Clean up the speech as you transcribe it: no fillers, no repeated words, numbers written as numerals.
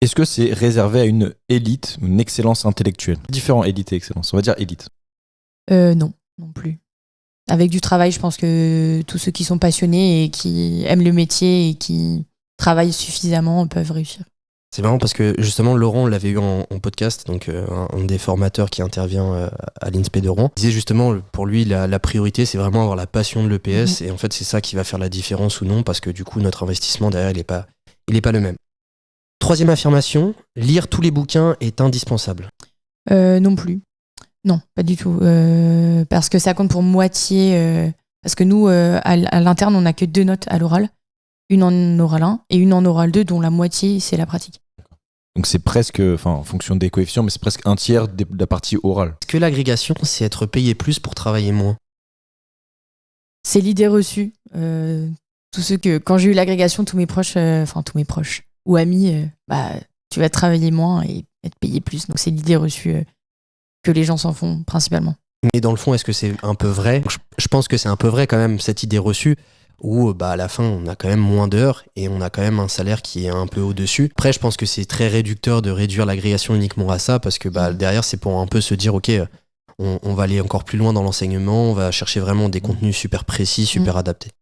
Est-ce que c'est réservé à une élite, une excellence intellectuelle? Différent élite et excellence. On va dire élite. Non, non plus. Avec du travail, je pense que tous ceux qui sont passionnés et qui aiment le métier et qui travaillent suffisamment peuvent réussir. C'est marrant parce que justement Laurent l'avait eu en podcast, donc un des formateurs qui intervient à l'INSPE de Rouen. Il disait justement pour lui la priorité c'est vraiment avoir la passion de l'EPS et en fait c'est ça qui va faire la différence ou non parce que du coup notre investissement derrière il est pas le même. Troisième affirmation, lire tous les bouquins est indispensable. Non plus. Non, pas du tout. Parce que ça compte pour moitié. Parce que nous, à l'interne, on n'a que 2 notes à l'oral. Une en oral 1 et une en oral 2, dont la moitié, c'est la pratique. Donc c'est presque, en fonction des coefficients, mais c'est presque un tiers de la partie orale. Est-ce que l'agrégation, c'est être payé plus pour travailler moins? C'est l'idée reçue. Quand j'ai eu l'agrégation, tous mes proches, ou amis, tu vas travailler moins et être payé plus. Donc c'est l'idée reçue que les gens s'en font principalement. Mais dans le fond, est-ce que c'est un peu vrai? Je pense que c'est un peu vrai quand même, cette idée reçue, où à la fin, on a quand même moins d'heures et on a quand même un salaire qui est un peu au-dessus. Après, je pense que c'est très réducteur de réduire l'agrégation uniquement à ça, parce que derrière, c'est pour un peu se dire, ok, on va aller encore plus loin dans l'enseignement, on va chercher vraiment des contenus super précis, super adaptés.